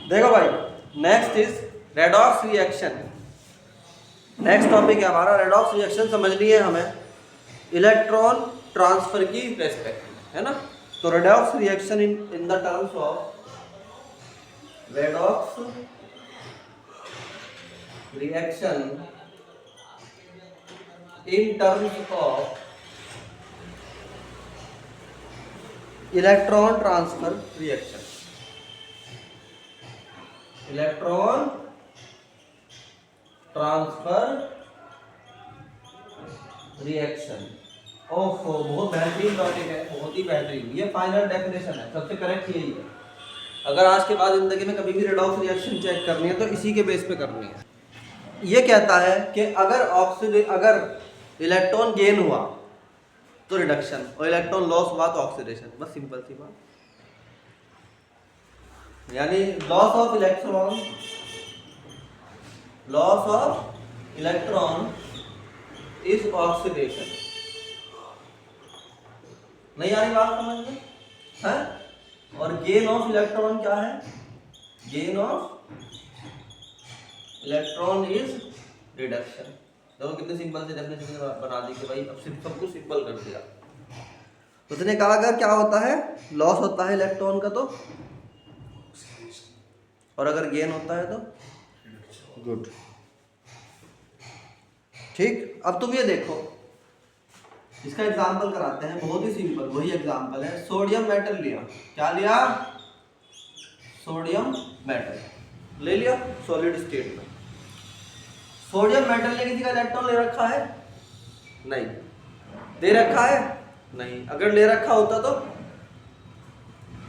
देखो भाई, next is redox reaction. Next topic है हमारा रेडॉक्स रिएक्शन। समझनी है हमें इलेक्ट्रॉन ट्रांसफर की रेस्पेक्ट में, है ना। तो redox reaction in the terms of redox reaction in terms of electron transfer reaction. Electron transfer reaction. ओहो, बहुत बेहतरीन टॉपिक है, बहुत ही बेहतरीन। ये फाइनल डेफिनेशन है, सबसे करेक्ट यही है। अगर आज के बाद जिंदगी में कभी भी रेडॉक्स रिएक्शन चेक करनी है तो इसी के बेस पे करनी है। ये कहता है कि अगर इलेक्ट्रॉन गेन हुआ तो रिडक्शन, और इलेक्ट्रॉन लॉस हुआ तो ऑक्सीडेशन। बस सिंपल सी बात। यानी loss of electron is oxidation. नहीं आ रही बात समझ में है? और गेन ऑफ इलेक्ट्रॉन क्या है? Gain of electron is reduction. देखो कितने सिंपल से डेफिनेशन बना दी कि भाई अब सिर्फ सब कुछ सिंपल कर दिया। उसने कहा अगर क्या होता है, लॉस होता है इलेक्ट्रॉन का तो, और अगर गेन होता है तो गुड। ठीक, अब तुम ये देखो, इसका एग्जांपल कराते हैं, बहुत ही सिंपल। वही एग्जांपल है, सोडियम मेटल लिया। क्या लिया? सोडियम मेटल ले लिया सॉलिड स्टेट में। सोडियम मेटल ने किसी का इलेक्ट्रॉन ले रखा है? नहीं। दे रखा है? नहीं। अगर ले रखा होता तो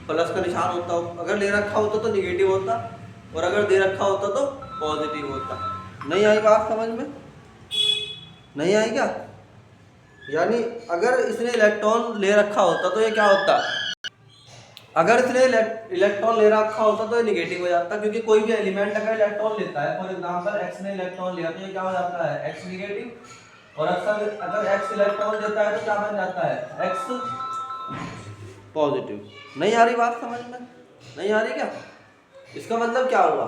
प्लस का निशान होता, अगर ले रखा होता तो निगेटिव होता, और अगर दे रखा होता तो पॉजिटिव होता। नहीं आई बात समझ में? नहीं आई क्या? यानी अगर इसने इलेक्ट्रॉन ले रखा होता तो ये क्या होता? अगर इसने इलेक्ट्रॉन ले रखा होता तो ये निगेटिव हो जाता, क्योंकि कोई भी एलिमेंट अगर इलेक्ट्रॉन लेता है, फॉर एग्जांपल x ने इलेक्ट्रॉन लिया तो ये क्या हो जाता है? x negative. और अगर x इलेक्ट्रॉन देता है तो क्या बन जाता है? x positive. नहीं आ रही बात समझ में? नहीं आ रही क्या? इसका मतलब क्या हुआ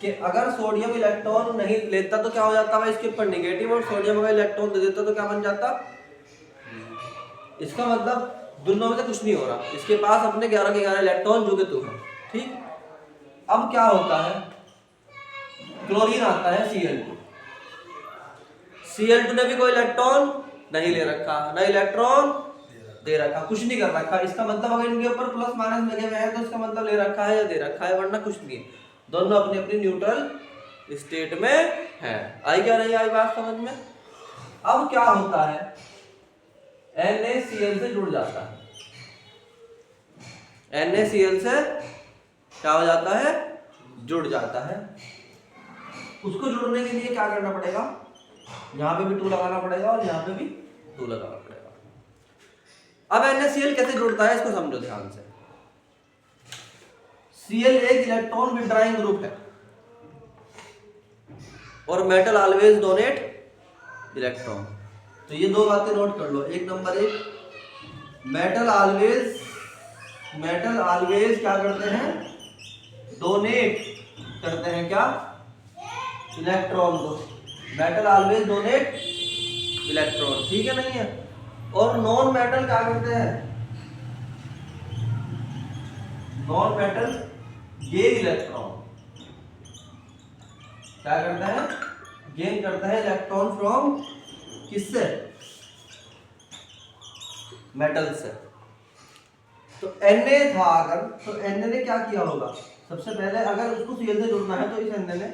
कि अगर सोडियम इलेक्ट्रॉन नहीं लेता तो क्या हो जाता है इसके ऊपर? निगेटिव। और सोडियम अगर इलेक्ट्रॉन दे देता तो क्या बन जाता? इसका मतलब दोनों में से कुछ नहीं हो रहा। इसके पास अपने 11 के 11 इलेक्ट्रॉन जो कि 2 है। ठीक, अब क्या होता है? क्लोरीन आता है Cl2। Cl2 ने भी कोई इलेक्ट्रॉन नहीं ले रखा, ना इलेक्ट्रॉन दे रखा, कुछ नहीं कर रखा। इसका मतलब अगर इनके ऊपर प्लस माइनस लगे हुए हैं तो इसका मतलब ले रखा है या दे रखा है, वरना कुछ नहीं है। दोनों अपनी अपनी न्यूट्रल स्टेट में है। आई क्या नहीं आई बात समझ में? अब क्या होता है? NaCl से जुड़ जाता है। NaCl से क्या हो जाता है? जुड़ जाता है। उसको जुड़ने के लिए क्या करना पड़ेगा? यहाँ पे भी 2 लगाना पड़ेगा और यहाँ पे भी 2 लगाना पड़ेगा। अब NaCl कैसे जुड़ता है इसको समझो ध्यान से। Cl एक इलेक्ट्रॉन विड्रॉइंग ग्रुप है, और मेटल ऑलवेज डोनेट इलेक्ट्रॉन। तो ये 2 बातें नोट कर लो। एक नंबर 1, मेटल ऑलवेज क्या करते हैं? डोनेट करते हैं क्या? इलेक्ट्रॉन को। मेटल ऑलवेज डोनेट इलेक्ट्रॉन, ठीक है नहीं है? और नॉन मेटल क्या करते हैं? Non metal gain electron. क्या करता है? गेन करता है इलेक्ट्रॉन फ्रॉम किससे? मेटल से। तो Na था अगर, तो Na ने क्या किया होगा? सबसे पहले अगर उसको Cl से जुड़ना है तो इस Na ने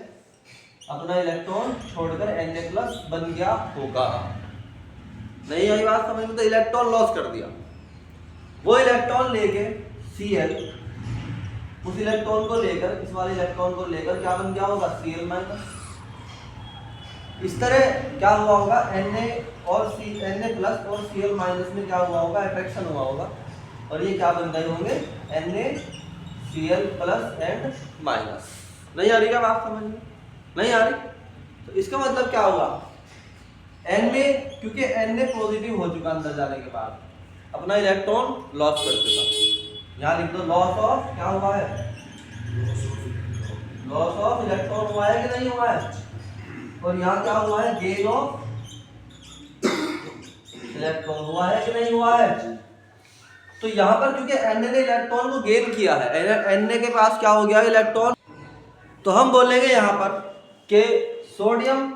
अपना इलेक्ट्रॉन छोड़कर Na+ बन गया होगा। नहीं आई बात समझ में? तो इलेक्ट्रॉन लॉस कर दिया। वो इलेक्ट्रॉन लेके Cl, उस इलेक्ट्रॉन को लेकर, इस वाले इलेक्ट्रॉन को लेकर क्या बन गया होगा? Cl-। इस तरह क्या हुआ होगा? Na और Na+ और Cl- में क्या हुआ होगा? अट्रैक्शन हुआ होगा, और ये क्या बन गए होंगे? NaCl+ and minus. नहीं आ रही क्या बात समझ में? नहीं आ रही? तो इसका मतलब क्या हुआ? Na, क्योंकि Na पॉजिटिव हो चुका अंदर जाने के बाद, अपना इलेक्ट्रॉन लॉस कर चुका। यहाँ लिख दो लॉस ऑफ, क्या हुआ है? लॉस ऑफ इलेक्ट्रॉन हुआ है कि नहीं हुआ है, और यहाँ क्या हुआ है, गेन ऑफ इलेक्ट्रॉन हुआ है कि नहीं हुआ है। तो यहाँ पर क्योंकि Na ने इलेक्ट्रॉन को गेन किया है, Na के पास क्या हो गया इलेक्ट्रॉन, तो हम बोलेंगे यहाँ पर कि सोडियम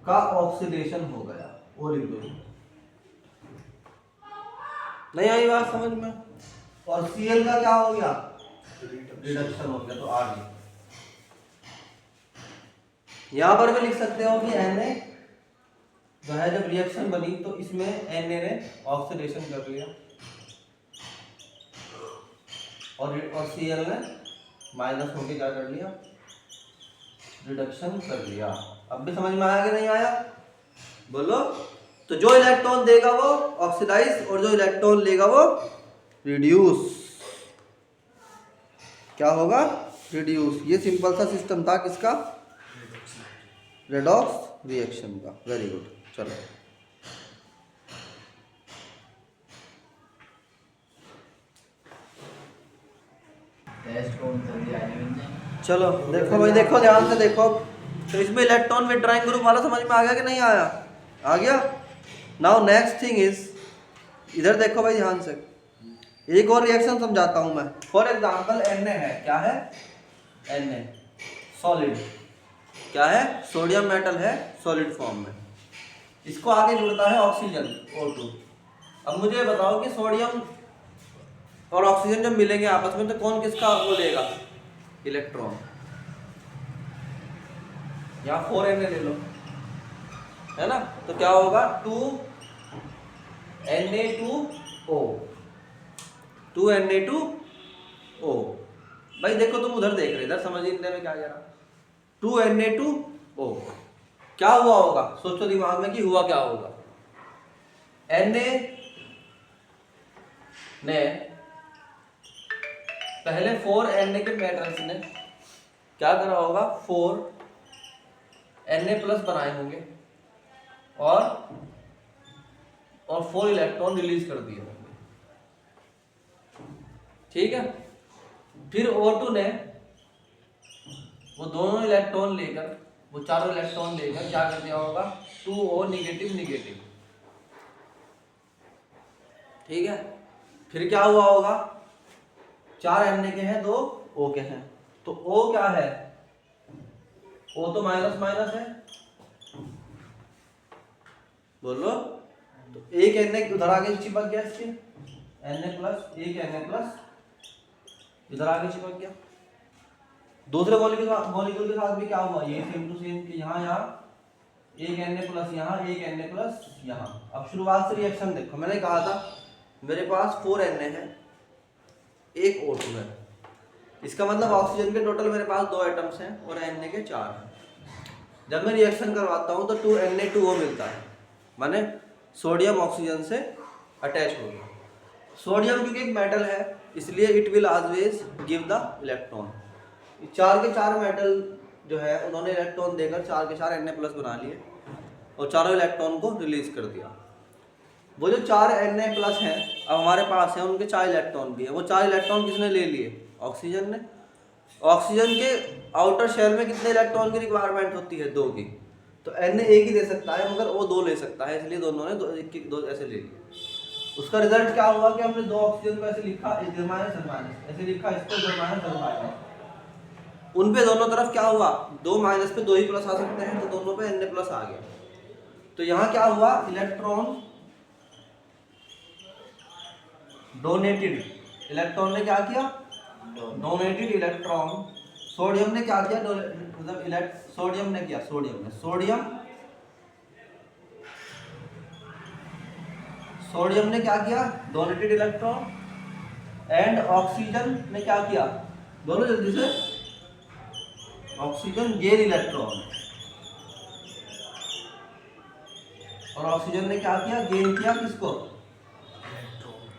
का ऑक्सीडेशन हो गया, वो लिख दो। नहीं आई बात समझ में। और Cl का क्या हो गया, रिडक्शन हो गया, तो आ गया। यहां पर भी लिख सकते हो कि Na जो है जब रिएक्शन बनी तो इसमें Na ने ऑक्सीडेशन कर लिया और Cl ने माइनस होके क्या कर लिया, रिडक्शन कर लिया। अब भी समझ में आया कि नहीं आया, बोलो। तो जो इलेक्ट्रॉन देगा वो ऑक्सीडाइज और जो इलेक्ट्रॉन लेगा वो रिड्यूस, क्या होगा, रिड्यूस। ये सिंपल सा सिस्टम था किसका, रेडॉक्स रिएक्शन का। वेरी गुड, चलो चलो देखो भाई, देखो ध्यान से देखो। तो इसमें इलेक्ट्रॉन विथड्राइंग ग्रुप वाला समझ में आ गया कि नहीं आया, आ गया। नाउ नेक्स्ट थिंग इज, इधर देखो भाई ध्यान से, एक और रिएक्शन समझाता हूं मैं। फॉर एग्जांपल Na है, क्या है, Na सॉलिड, क्या है, सोडियम मेटल है सॉलिड फॉर्म में। इसको आगे जुड़ता है ऑक्सीजन O2। अब मुझे बताओ कि सोडियम और ऑक्सीजन जब मिलेंगे आपस में तो कौन किसका वो लेगा, इलेक्ट्रॉन। यहाँ 4Na ले लो, है ना, तो क्या होगा, 2Na2O, 2Na2O। भाई देखो तुम उधर देख रहे, इधर समझ नहीं में क्या कह रहा, 2Na2O। क्या हुआ होगा, सोचो दिमाग में कि हुआ क्या होगा। Na ने पहले 4Na के मेटल्स ने क्या करा होगा, 4Na प्लस बनाए होंगे और 4 इलेक्ट्रॉन रिलीज कर दिए होंगे, ठीक है। फिर O2 ने वो दोनों इलेक्ट्रॉन लेकर, वो चारों इलेक्ट्रॉन लेकर क्या कर दिया होगा, 2O निगेटिव निगेटिव, ठीक है। फिर क्या हुआ होगा, 4 Na के हैं, 2 O के हैं, तो O क्या है, O तो माइनस माइनस है, बोलो। तो एक Na उधर आगे चिपक गया, इसके Na प्लस, एक Na प्लस इधर आगे चिपक गया। दूसरे मॉलिक्यूल के साथ भी क्या हुआ, ये सेम टू सेम कि यहाँ एक Na प्लस यहाँ, एक Na प्लस यहाँ। अब शुरुआत से रिएक्शन देखो, मैंने कहा था मेरे पास 4 Na है, एक O2 है, इसका मतलब ऑक्सीजन के टोटल मेरे पास 2 एटम्स हैं और Na के 4 हैं। जब मैं रिएक्शन करवाता हूँ तो 2Na2O मिलता है, माने सोडियम ऑक्सीजन से अटैच हो गया। सोडियम क्योंकि एक मेटल है इसलिए it will always give the electron. 4 के 4 मेटल जो है उन्होंने इलेक्ट्रॉन देकर 4 के 4 Na प्लस बना लिए और चारों इलेक्ट्रॉन को रिलीज कर दिया। वो जो 4 Na प्लस हैं अब हमारे पास है, उनके 4 इलेक्ट्रॉन भी है। वो 4 इलेक्ट्रॉन किसने ले लिए, ऑक्सीजन ने। ऑक्सीजन के आउटर शेल में कितने इलेक्ट्रॉन की रिक्वायरमेंट होती है, 2 की। तो Na एक ही दे सकता है मगर वो 2 ले सकता है, इसलिए दोनों ने 2 ऐसे ले लिए। उसका रिजल्ट क्या हुआ कि हमने 2 ऑक्सीजन को ऐसे लिखा, इधर माइनस माइनस ऐसे लिखा, इसको इधर माइनस माइनस। उन पे दोनों तरफ क्या हुआ, 2 माइनस पे 2 ही प्लस आ सकते हैं, तो दोनों पे Na प्लस आ गया। तो यहाँ क्या हुआ, इलेक्ट्रॉन डोनेटेड, इलेक्ट्रॉन ने क्या किया, डोनेटेड इलेक्ट्रॉन। सोडियम ने क्या किया, मतलब सोडियम ने किया, सोडियम ने क्या किया, डोनेटेड इलेक्ट्रॉन। एंड ऑक्सीजन ने क्या किया, बोलो जल्दी से, ऑक्सीजन गेन इलेक्ट्रॉन। और ऑक्सीजन ने क्या किया, गेन किया किसको,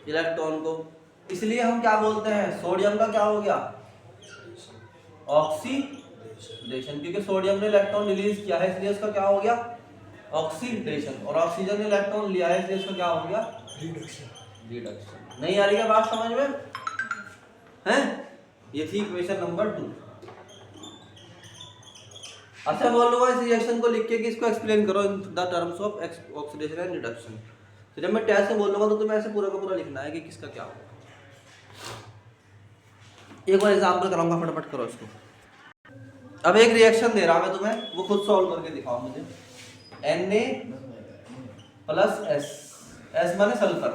इलेक्ट्रॉन को। इसलिए हम क्या बोलते हैं, सोडियम का क्या हो गया, ऑक्सीडेशन, क्योंकि सोडियम ने इलेक्ट्रॉन रिलीज किया है इसलिए उसका क्या हो गया, ऑक्सीडेशन। और ऑक्सीजन ने इलेक्ट्रॉन लिया है इसलिए उसका क्या हो गया, रिडक्शन। नहीं आ रही है बात समझ में, हैं? ये थी इक्वेशन नंबर 2। अच्छा बोलूंगा इस रिएक्शन को लिख के कि इसको एक्सप्लेन करो in the terms of oxidation and reduction. तो जब मैं टेस्ट में बोलूंगा तो तुम्हें ऐसे पूरा का पूरा लिखना है कि किसका क्या होगा। एक बार एग्जांपल कराऊंगा, फटाफट करो इसको। अब एक रिएक्शन दे रहा मैं तुम्हें, वो खुद सॉल्व करके दिखाओ मुझे। Na प्लस S, S माने सल्फर,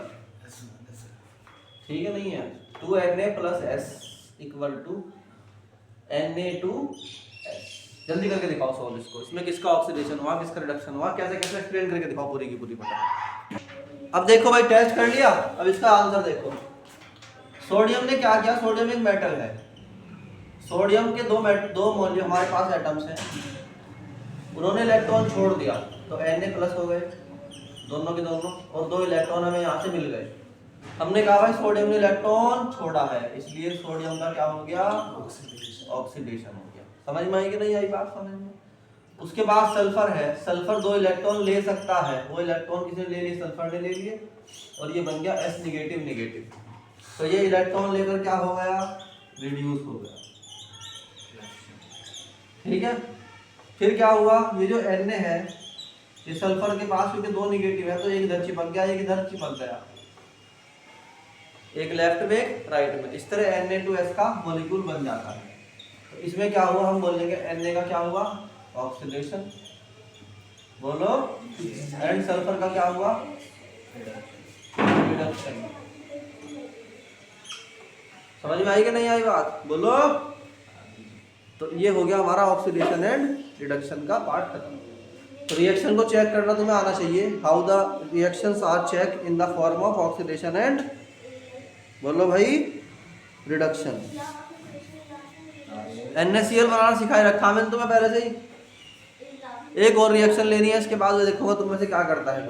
ठीक है नहीं है, 2Na plus S equal to Na2S। जल्दी करके दिखाओ सॉल्व इसको। इसमें किसका ऑक्सीडेशन हुआ, किसका रिडक्शन हुआ, कैसे कैसे एक्सप्लेन करके दिखाओ पूरी की पूरी फटाफट। अब देखो भाई टेस्ट कर लिया, अब इसका आंसर देखो। सोडियम ने क्या किया, सोडियम एक मेटल है, सोडियम के दो मॉलिक्यूल हमारे पास एटम्स हैं, उन्होंने इलेक्ट्रॉन छोड़ दिया तो Na प्लस हो गए दोनों के दोनों, और 2 इलेक्ट्रॉन हमें यहाँ से मिल गए। हमने कहा भाई सोडियम ने इलेक्ट्रॉन छोड़ा है, इसलिए सोडियम का क्या हो गया, ऑक्सीडेशन हो गया। समझ में आई कि नहीं आई बात समझ में? उसके बाद सल्फर है, सल्फर 2 इलेक्ट्रॉन ले सकता है, वो इलेक्ट्रॉन किसने ले लिए, सल्फर ने ले लिए, और ये बन गया S निगेटिव निगेटिव। तो ये इलेक्ट्रॉन लेकर क्या हो गया, रिड्यूस हो गया, ठीक है। फिर क्या हुआ, ये जो Na है, ये सल्फर के पास क्योंकि 2 निगेटिव है तो एक इधर चिपक गया, एक इधर चिपक गया, एक लेफ्ट में एक राइट में, इस तरह Na2S का मॉलिक्यूल बन जाता है। तो इसमें क्या हुआ, हम बोलेंगे Na का क्या हुआ, ऑक्सीडेशन, बोलो, एंड सल्फर का क्या हुआ, रिडक्शन। समझ में आई कि नहीं आई बात, बोलो। तो ये हो गया हमारा ऑक्सीडेशन एंड रिडक्शन का पार्ट खत्म। तो रिएक्शन को चेक करना तुम्हें आना चाहिए। How the reactions are check in the form of oxidation and, बोलो भाई, रिडक्शन। NaCl बनाना सिखाए रखा मैंने तुम्हें पहले से ही। एक और रिएक्शन लेनी है, इसके बाद देखूंगा तुम में से क्या करता है।